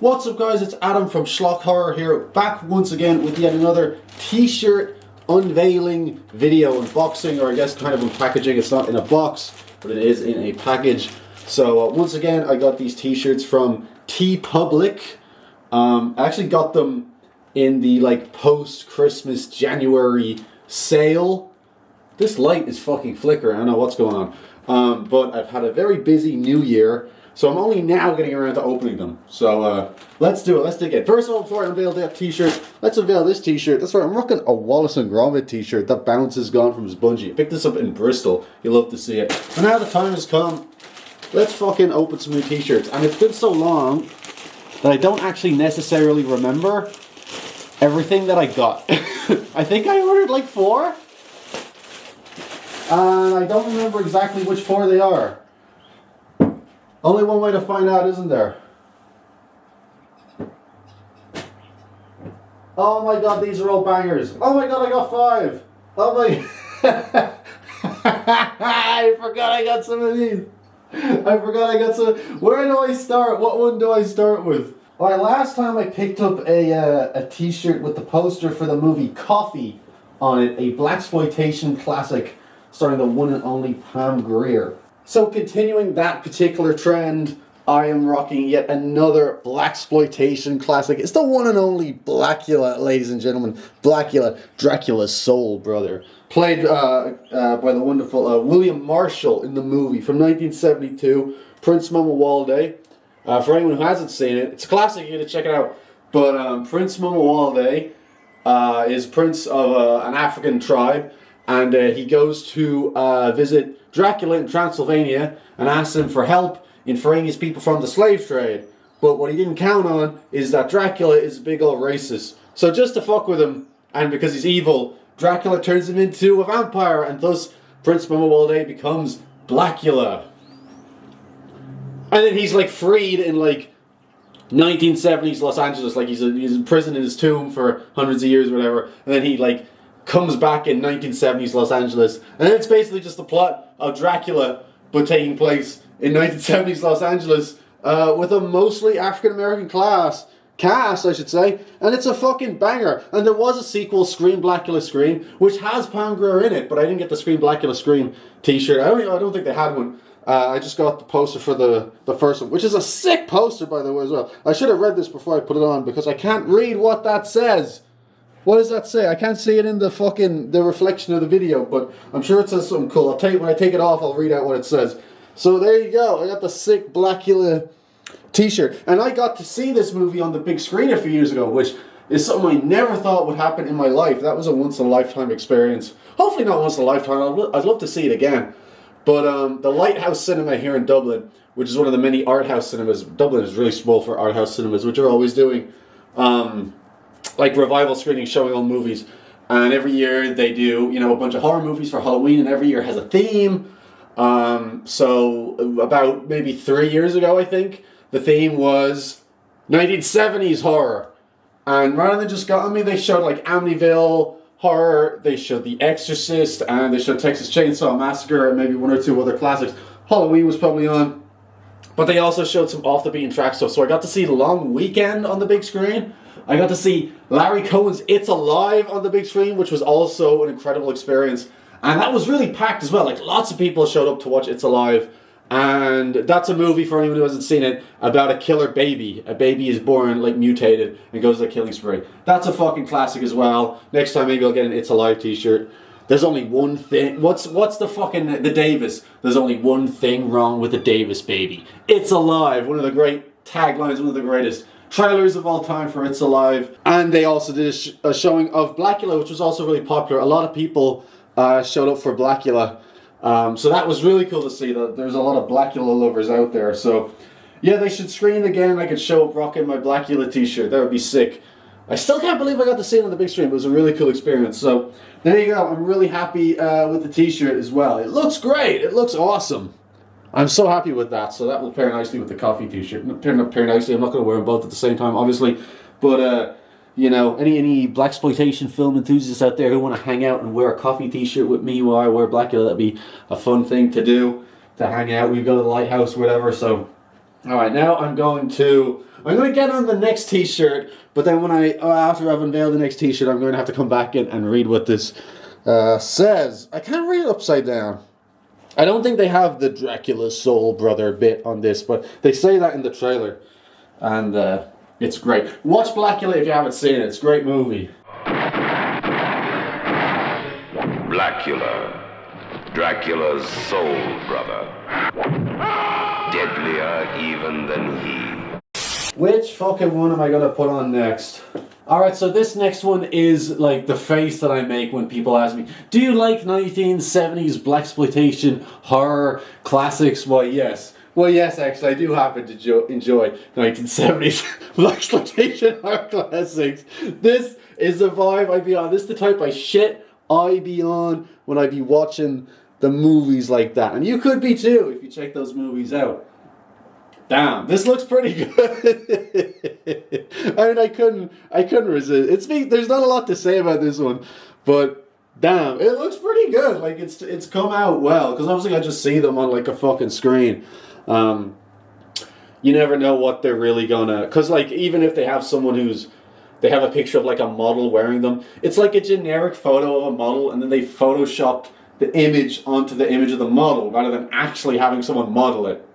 What's up guys, it's Adam from Schlock Horror here, back once again with yet another t-shirt unveiling video, unboxing, or I guess kind of unpackaging. It's not in a box, but it is in a package. So once again, I got these t-shirts from TeePublic. I actually got them in the like post-Christmas January sale. This light is fucking flickering, I don't know what's going on. But I've had a very busy new year, so I'm only now getting around to opening them. So let's do it, let's dig in. First of all, before I unveil that t-shirt, let's unveil this t-shirt. That's right, I'm rocking a Wallace and Gromit t-shirt. That bounce is gone from Bungie. I picked this up in Bristol. You'll love to see it. And now the time has come. Let's fucking open some new t-shirts. And it's been so long that I don't actually necessarily remember everything that I got. I think I ordered like 4. And I don't remember exactly which 4 they are. Only one way to find out, isn't there? Oh my god, these are all bangers. Oh my god, I got 5. Oh my... I forgot I got some of these. I forgot I got some... Where do I start? What one do I start with? Alright, last time I picked up a t-shirt with the poster for the movie Coffee on it. A blaxploitation classic starring the one and only Pam Grier. So continuing that particular trend, I am rocking yet another blaxploitation classic. It's the one and only Blackula, ladies and gentlemen. Blackula, Dracula's soul brother. Played by the wonderful William Marshall in the movie from 1972, Prince Mamuwalde. For anyone who hasn't seen it, it's a classic, you need to check it out. But Prince Mamuwalde is prince of an African tribe, and he goes to visit Dracula in Transylvania and asks him for help in freeing his people from the slave trade. But what he didn't count on is that Dracula is a big old racist. So just to fuck with him, and because he's evil, Dracula turns him into a vampire, and thus Prince Mamuwalde becomes Blackula. And then he's like freed in like 1970s Los Angeles, like he's in prison in his tomb for hundreds of years or whatever, and then he like comes back in 1970s Los Angeles, and then it's basically just the plot of Dracula, but taking place in 1970s Los Angeles, with a mostly African-American cast, I should say, and it's a fucking banger. And there was a sequel, Scream Blackula Scream, which has Pam Grier in it, but I didn't get the Scream Blackula Scream t-shirt. I don't think they had one. I just got the poster for the first one, which is a sick poster, by the way, as well. I should have read this before I put it on, because I can't read what that says. What does that say? I can't see it in the reflection of the video, but I'm sure it says something cool. When I take it off, I'll read out what it says. So there you go. I got the sick Blackula t-shirt. And I got to see this movie on the big screen a few years ago, which is something I never thought would happen in my life. That was a once-in-a-lifetime experience. Hopefully not once in a lifetime. I'd love to see it again. But the Lighthouse Cinema here in Dublin, which is one of the many art house cinemas. Dublin is really small for art house cinemas, which are always doing like revival screenings showing old movies. And every year they do, a bunch of horror movies for Halloween, and every year has a theme. So about maybe 3 years ago, I think, the theme was 1970s horror. And rather than just they showed like Amityville horror, they showed The Exorcist, and they showed Texas Chainsaw Massacre, and maybe 1 or 2 other classics. Halloween was probably on. But they also showed some off the beaten track stuff. So I got to see Long Weekend on the big screen. I got to see Larry Cohen's It's Alive on the big screen, which was also an incredible experience. And that was really packed as well. Like, lots of people showed up to watch It's Alive. And that's a movie, for anyone who hasn't seen it, about a killer baby. A baby is born, like, mutated, and goes on a killing spree. That's a fucking classic as well. Next time, maybe I'll get an It's Alive t-shirt. There's only one thing. What's the fucking... The Davis. There's only one thing wrong with the Davis baby. It's Alive. One of the great taglines, one of the greatest trailers of all time for It's Alive. And they also did a showing of Blackula, which was also really popular. A lot of people showed up for Blackula. So that was really cool to see. That there's a lot of Blackula lovers out there. So yeah, they should screen again. I could show up rocking my Blackula t-shirt. That would be sick. I still can't believe I got to see it on the big screen. It was a really cool experience. So there you go. I'm really happy with the t-shirt as well. It looks great. It looks awesome. I'm so happy with that. So that will pair nicely with the coffee t-shirt. Pair nicely. I'm not going to wear them both at the same time, obviously. But any blaxploitation film enthusiasts out there who want to hang out and wear a coffee t-shirt with me while I wear Blackula, that'd be a fun thing to do. To hang out. We go to the lighthouse, whatever. So, all right. Now I'm going to I'm going to get on the next t-shirt, but then after I've unveiled the next t-shirt, I'm going to have to come back in and read what this says. I can't read it upside down. I don't think they have the Dracula Soul Brother bit on this, but they say that in the trailer. And it's great. Watch Blackula if you haven't seen it. It's a great movie. Blackula, Dracula's soul brother. Deadlier even than he. Which fucking one am I gonna put on next? Alright, so this next one is like the face that I make when people ask me, do you like 1970s blaxploitation horror classics? Why, yes. Well, yes, actually, I do happen to enjoy 1970s blaxploitation horror classics. This is the vibe I be on. This is the type of shit I be on when I be watching the movies like that. And you could be too if you check those movies out. Damn, this looks pretty good. I mean, I couldn't resist. There's not a lot to say about this one, but damn, it looks pretty good. Like it's come out well, because obviously I just see them on like a fucking screen. You never know what they're really gonna, because like even if they have someone they have a picture of like a model wearing them, it's like a generic photo of a model, and then they photoshopped the image onto the image of the model rather than actually having someone model it.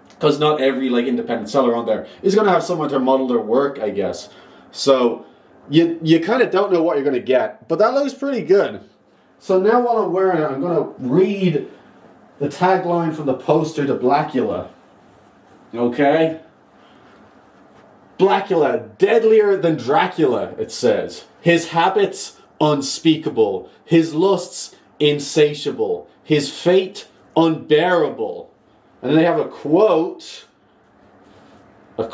Because not every like independent seller on there is going to have someone to model their work, I guess. So you kind of don't know what you're going to get, but that looks pretty good. So now while I'm wearing it, I'm going to read the tagline from the poster to Blackula. Okay? Blackula, deadlier than Dracula, it says. His habits unspeakable, his lusts insatiable, his fate unbearable. And then they have a quote that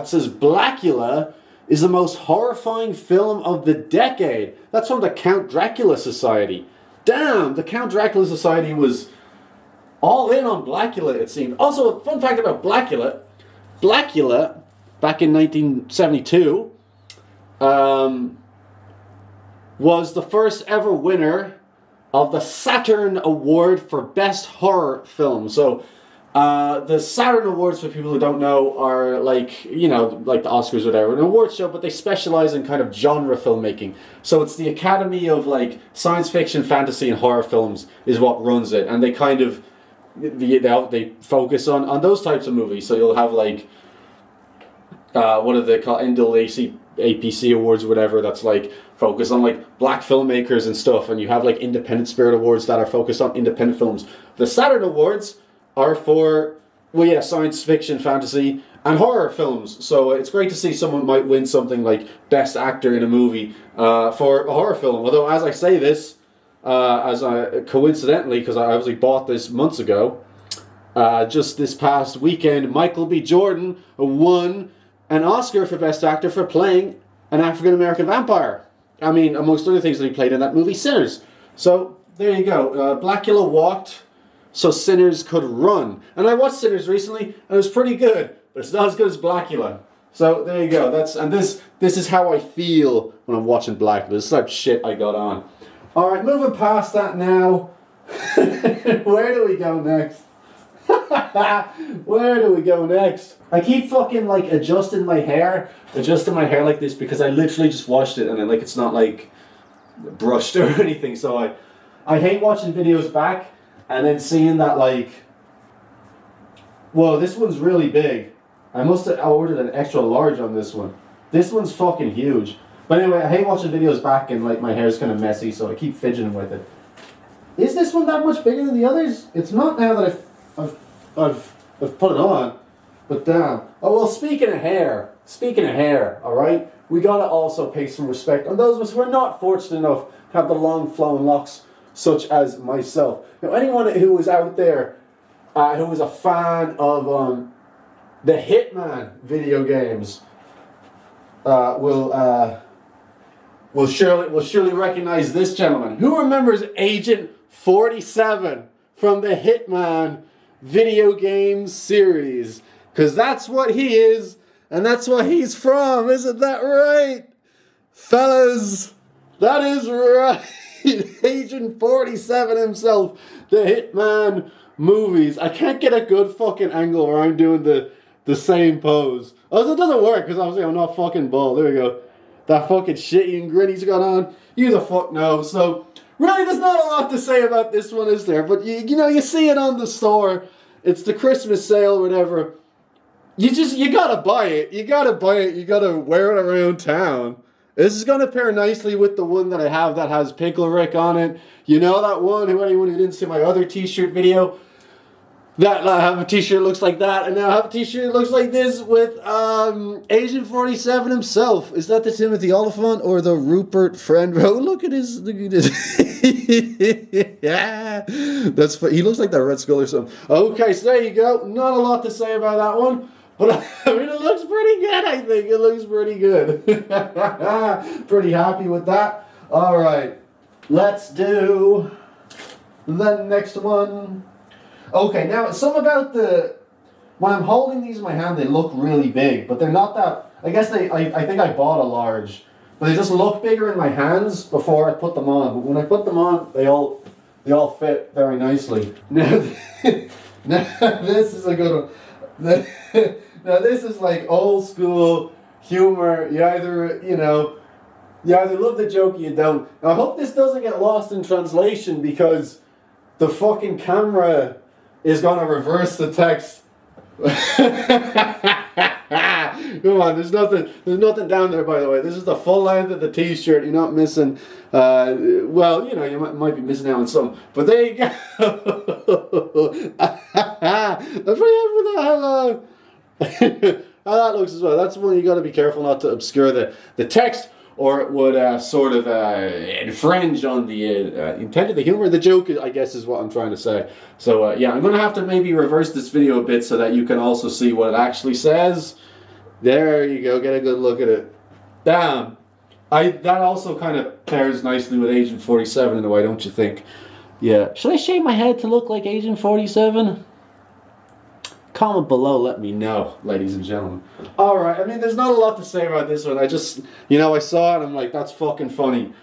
says, Blackula is the most horrifying film of the decade. That's from the Count Dracula Society. Damn, the Count Dracula Society was all in on Blackula, it seemed. Also, a fun fact about Blackula, back in 1972, was the first ever winner of the Saturn Award for Best Horror Film. So, the Saturn Awards, for people who don't know, are like, you know, like the Oscars or whatever, an award show, but they specialize in kind of genre filmmaking. So it's the Academy of like science fiction, fantasy, and horror films is what runs it, and they kind of they focus on those types of movies. So you'll have like what are they called, NAACP awards or whatever, that's like focused on like black filmmakers and stuff, and you have like Independent Spirit Awards that are focused on independent films. The Saturn Awards are for, well, yeah, science fiction, fantasy, and horror films. So it's great to see someone might win something like Best Actor in a movie for a horror film. Although, as I say this, coincidentally, because I obviously bought this months ago, just this past weekend, Michael B. Jordan won an Oscar for Best Actor for playing an African-American vampire. I mean, amongst other things that he played in that movie, Sinners. So, there you go. Blackula walked so sinners could run. And I watched Sinners recently, and it was pretty good, but it's not as good as Blackula. So, there you go. This is how I feel when I'm watching Blackula. This is the type of shit I got on. Alright, moving past that now. Where do we go next? Where do we go next? I keep fucking like adjusting my hair like this because I literally just washed it and then like it's not like brushed or anything. So I hate watching videos back and then seeing that like, whoa, this one's really big. I must have ordered an extra large on this one. This one's fucking huge. But anyway, I hate watching videos back and like my hair's kind of messy, so I keep fidgeting with it. Is this one that much bigger than the others? It's not now that I've put it on. But damn. Oh well, speaking of hair, alright? We gotta also pay some respect on those of us who are not fortunate enough to have the long flowing locks such as myself. Now anyone who is out there who is a fan of the Hitman video games will surely recognize this gentleman. Who remembers Agent 47 from the Hitman video game series? Because that's what he is, and that's what he's from. Isn't that right? Fellas, that is right. Agent 47 himself, the Hitman movies. I can't get a good fucking angle where I'm doing the the same pose. Also, it doesn't work because obviously I'm not fucking bald. There we go. That fucking shit-eating grin he's got on. You the fuck know. So, really, there's not a lot to say about this one, is there? But, you know, you see it on the store. It's the Christmas sale, whatever. You gotta buy it. You gotta buy it. You gotta wear it around town. This is gonna pair nicely with the one that I have that has Pickle Rick on it. You know that one? Anyone who didn't see my other t-shirt video? That I have a t-shirt that looks like that, and now I have a t-shirt that looks like this with Agent 47 himself. Is that the Timothy Oliphant or the Rupert Friend? Oh, look at his. Yeah, that's funny. He looks like that Red Skull or something. Okay, so there you go. Not a lot to say about that one, but I mean, it looks pretty good. I think it looks pretty good. Pretty happy with that. All right, let's do the next one. Okay, now some about when I'm holding these in my hand, they look really big, but they're not that. I guess I think I bought a large, but they just look bigger in my hands before I put them on. But when I put them on, they all fit very nicely. Now this is a good one. Now this is like old school humor. You either love the joke or you don't. Now, I hope this doesn't get lost in translation because the fucking camera is gonna reverse the text. Come on, there's nothing down there, by the way. This is the full length of the t-shirt. You're not missing, well, you know, you might be missing out on some, but there you go. I'm pretty happy with that. Hello. How that looks as well. That's one you got to be careful not to obscure the text, or it would sort of infringe on the intent of the humor. The joke, I guess, is what I'm trying to say. So, yeah, I'm going to have to maybe reverse this video a bit so that you can also see what it actually says. There you go. Get a good look at it. Damn. That also kind of pairs nicely with Agent 47 in a way, don't you think? Yeah. Should I shave my head to look like Agent 47? Comment below, let me know, ladies and gentlemen. Alright, I mean, there's not a lot to say about this one. I just, I saw it and I'm like, that's fucking funny.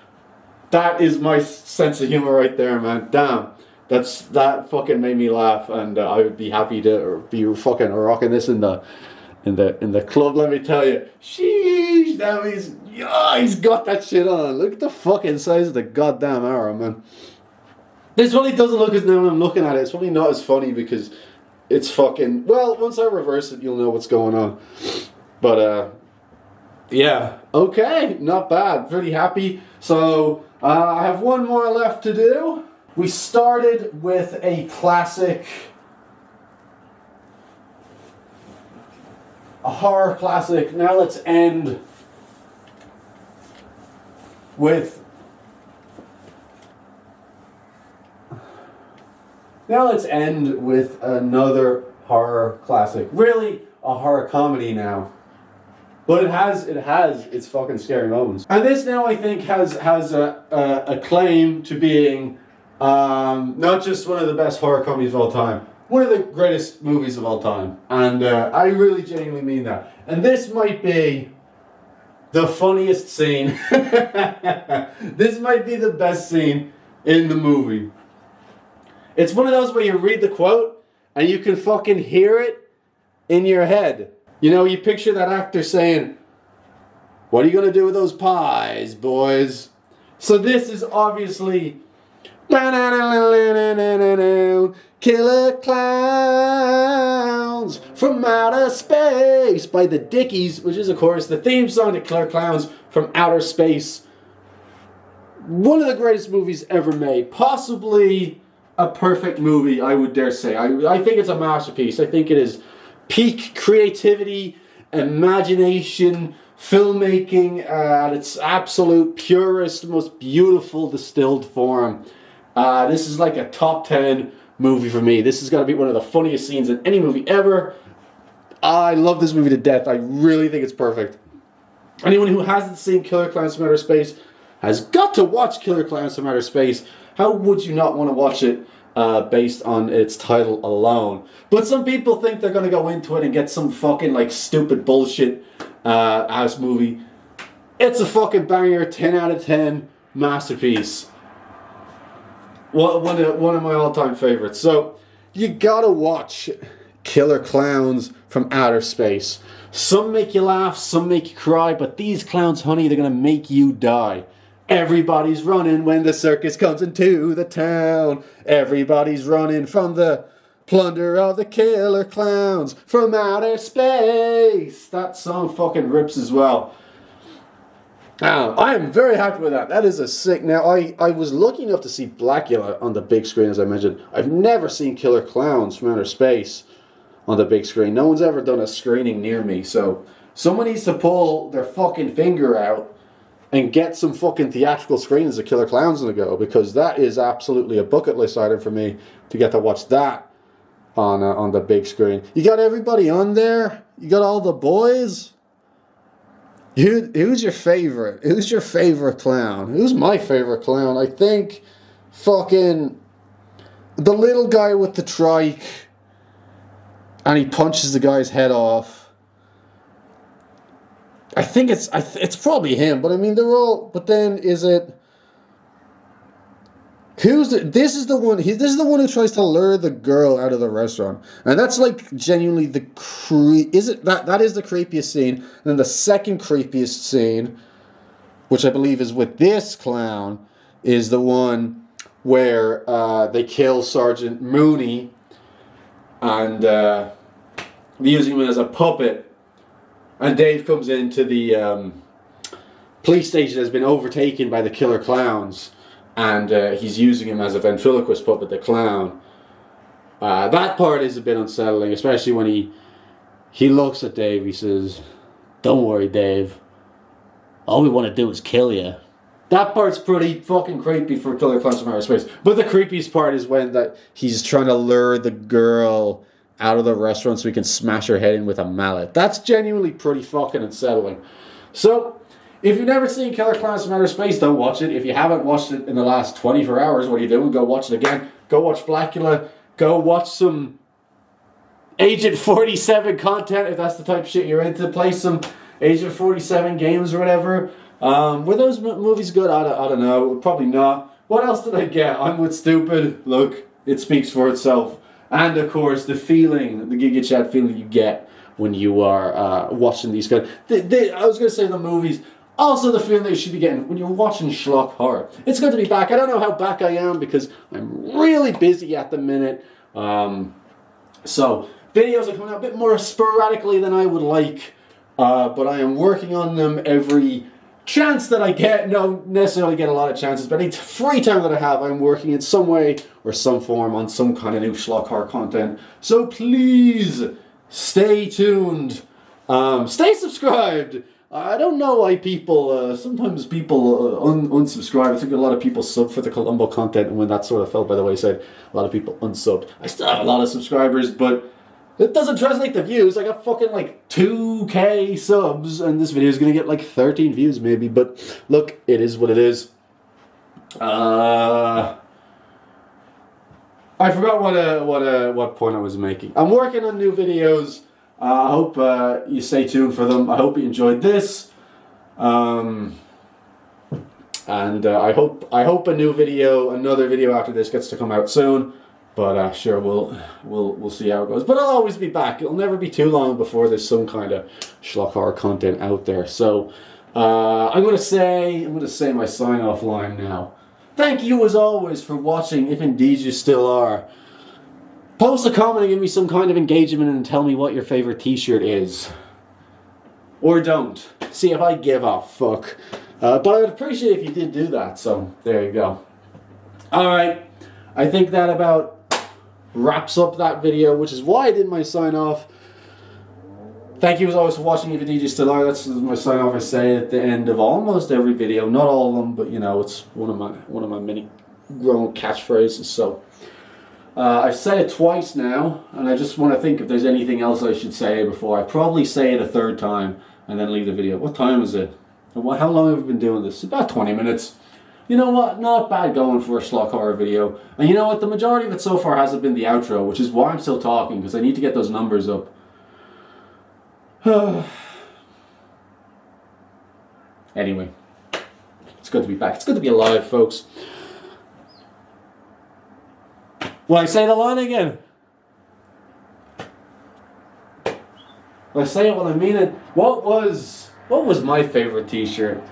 That is my sense of humor right there, man. Damn. That fucking made me laugh, and I would be happy to be fucking rocking this in the club, let me tell you. Sheesh, damn, he's got that shit on. Look at the fucking size of the goddamn arrow, man. This really doesn't look as, now when I'm looking at it, it's probably not as funny because it's fucking, well, once I reverse it, you'll know what's going on. But, yeah. Okay, not bad. Pretty happy. So, I have one more left to do. We started with a classic, a horror classic. Now let's end with another horror classic. Really, a horror comedy now. But it has its fucking scary moments. And this now, I think, has a claim to being not just one of the best horror comedies of all time, one of the greatest movies of all time. And I really genuinely mean that. And this might be the funniest scene. This might be the best scene in the movie. It's one of those where you read the quote and you can fucking hear it in your head. You know, you picture that actor saying, "What are you going to do with those pies, boys?" So this is obviously Killer Clowns from Outer Space by the Dickies, which is, of course, the theme song to Killer Clowns from Outer Space. One of the greatest movies ever made. Possibly a perfect movie, I would dare say. I think it's a masterpiece. I think it is peak creativity, imagination, filmmaking at its absolute purest, most beautiful distilled form. This is like a top 10 movie for me. This is going to be one of the funniest scenes in any movie ever. I love this movie to death. I really think it's perfect. Anyone who hasn't seen Killer Clowns from Outer Space has got to watch Killer Clowns from Outer Space. How would you not want to watch it based on its title alone? But some people think they're going to go into it and get some fucking like stupid bullshit house movie. It's a fucking banger, 10 out of 10 masterpiece. One of my all-time favorites. So you gotta watch Killer Clowns from Outer Space. Some make you laugh, some make you cry, but these clowns, honey, they're gonna make you die. Everybody's running when the circus comes into the town. Everybody's running from the plunder of the killer clowns from outer space. That song fucking rips as well. I am very happy with that. That is a sick... Now, I was lucky enough to see Blackula on the big screen, as I mentioned. I've never seen Killer Clowns from Outer Space on the big screen. No one's ever done a screening near me, so someone needs to pull their fucking finger out and get some fucking theatrical screenings of Killer Clowns on the go, because that is absolutely a bucket list item for me to get to watch that on the big screen. You got everybody on there? You got all the boys? Who's your favorite? Who's your favorite clown? Who's my favorite clown? I think fucking the little guy with the trike and he punches the guy's head off. I think it's probably him, but I mean they're all. But then is it? This is the one who tries to lure the girl out of the restaurant, and that's like genuinely the that is the creepiest scene. And then the second creepiest scene, which I believe is with this clown, is the one where they kill Sergeant Mooney, and they're using him as a puppet, and Dave comes into the police station that has been overtaken by the killer clowns. And he's using him as a ventriloquist puppet, the clown. That part is a bit unsettling, especially when he looks at Dave. He says, "Don't worry, Dave. All we want to do is kill you." That part's pretty fucking creepy for Killer Clowns from Outer Space. But the creepiest part is when he's trying to lure the girl out of the restaurant so he can smash her head in with a mallet. That's genuinely pretty fucking unsettling. So, if you've never seen Killer Clowns from Outer Space, don't watch it. If you haven't watched it in the last 24 hours, what are you doing? Go watch it again. Go watch Blackula. Go watch some Agent 47 content, if that's the type of shit you're into. Play some Agent 47 games or whatever. Were those movies good? I don't know. Probably not. What else did I get? I'm with Stupid. Look, it speaks for itself. And, of course, the feeling, the Giga Chad feeling you get when you are watching these guys. I was going to say the movies... Also, the feeling that you should be getting when you're watching schlock horror. It's good to be back. I don't know how back I am because I'm really busy at the minute. So, videos are coming out a bit more sporadically than I would like. But I am working on them every chance that I get. Don't necessarily get a lot of chances, but any free time that I have, I'm working in some way or some form on some kind of new schlock horror content. So please, stay tuned. Stay subscribed. I don't know why people, sometimes people unsubscribe. I think a lot of people sub for the Columbo content, and when that sort of fell by the wayside, a lot of people unsubbed. I still have a lot of subscribers, but it doesn't translate to views. I got fucking like 2K subs, and this video is going to get like 13 views maybe, but look, it is what it is. I forgot what point I was making. I'm working on new videos. I hope you stay tuned for them. I hope you enjoyed this, and I hope another video after this gets to come out soon. But sure, we'll see how it goes. But I'll always be back. It'll never be too long before there's some kind of schlock horror content out there. So I'm gonna say my sign off line now. Thank you as always for watching, if indeed you still are. Post a comment and give me some kind of engagement and tell me what your favorite t-shirt is. Or don't. See if I give a fuck. But I would appreciate if you did do that, so there you go. Alright, I think that about wraps up that video, which is why I did my sign off. Thank you as always for watching, if indeed you still are. That's my sign off I say at the end of almost every video. Not all of them, but you know, it's one of my many grown catchphrases, so... I've said it twice now, and I just want to think if there's anything else I should say before. I probably say it a third time, and then leave the video. What time is it? How long have we been doing this? About 20 minutes. You know what? Not bad going for a schlock horror video. And you know what? The majority of it so far hasn't been the outro, which is why I'm still talking, because I need to get those numbers up. Anyway. It's good to be back. It's good to be alive, folks. Will I say the line again? I say it when I mean it. What was my favorite T-shirt?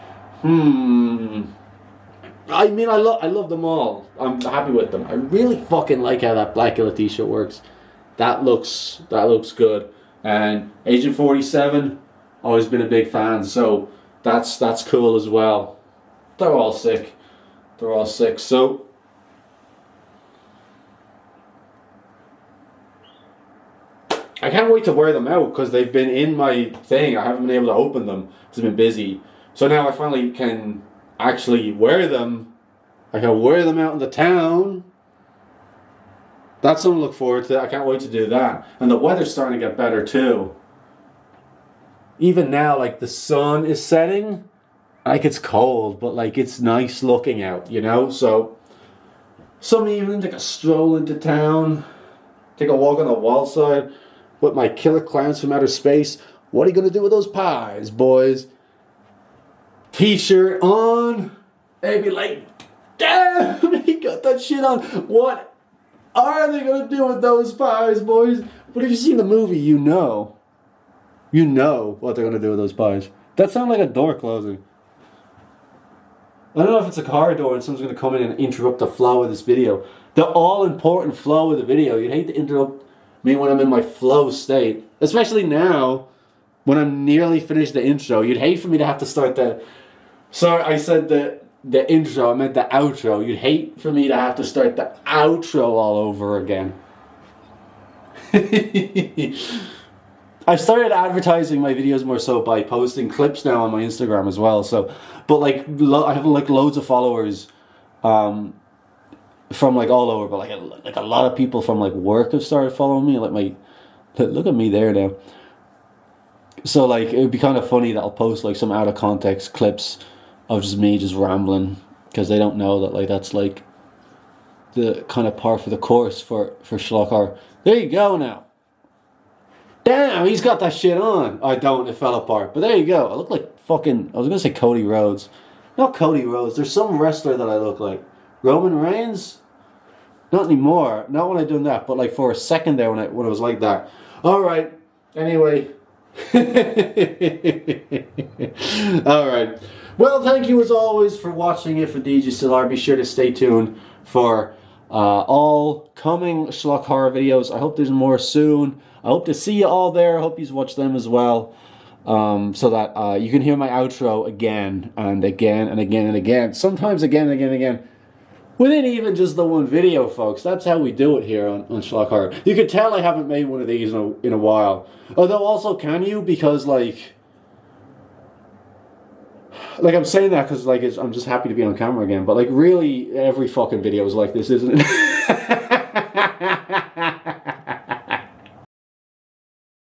I mean, I love them all. I'm happy with them. I really fucking like how that Blackula T-shirt works. That looks good. And Agent 47, always been a big fan. So that's cool as well. They're all sick. So. I can't wait to wear them out because they've been in my thing. I haven't been able to open them because I've been busy. So now I finally can actually wear them. I can wear them out in the town. That's something to look forward to. I can't wait to do that. And the weather's starting to get better too. Even now, like the sun is setting. Like it's cold, but like it's nice looking out, you know? So some evening, take a stroll into town. Take a walk on the wall side. With my killer clowns from outer space. What are you going to do with those pies, boys? T-shirt on. They'd be like, damn, he got that shit on. What are they going to do with those pies, boys? But if you've seen the movie, you know. You know what they're going to do with those pies. That sounds like a door closing. I don't know if it's a car door and someone's going to come in and interrupt the flow of this video. The all-important flow of the video. You'd hate to interrupt me when I'm in my flow state, especially now when I'm nearly finished the intro. You'd hate for me to have to start the. Sorry, I said the intro. I meant the outro. You'd hate for me to have to start the outro all over again. I've started advertising my videos more so by posting clips now on my Instagram as well. So, but like I have like loads of followers. From like all over, but like a lot of people from like work have started following me. Like look at me there now. So like it would be kind of funny that I'll post like some out of context clips of just me just rambling because they don't know that like that's like the kind of par for the course for Sherlock Horror. There you go now. Damn, he's got that shit on. I don't. It fell apart. But there you go. I look like fucking. I was gonna say Cody Rhodes. Not Cody Rhodes. There's some wrestler that I look like. Roman Reigns? Not anymore. Not when I done that, but like for a second there when it was like that. Alright. Anyway. Alright. Well, thank you as always for watching. If indeed you still are, be sure to stay tuned for all coming Sherlock Horror videos. I hope there's more soon. I hope to see you all there. I hope you watch them as well. So that you can hear my outro again and again and again and again. Sometimes again and again and again. Within even just the one video, folks. That's how we do it here on Sherlock Horror. You can tell I haven't made one of these in a while. Although also, can you? Because like I'm saying that because like I'm just happy to be on camera again. But like really, every fucking video is like this, isn't it?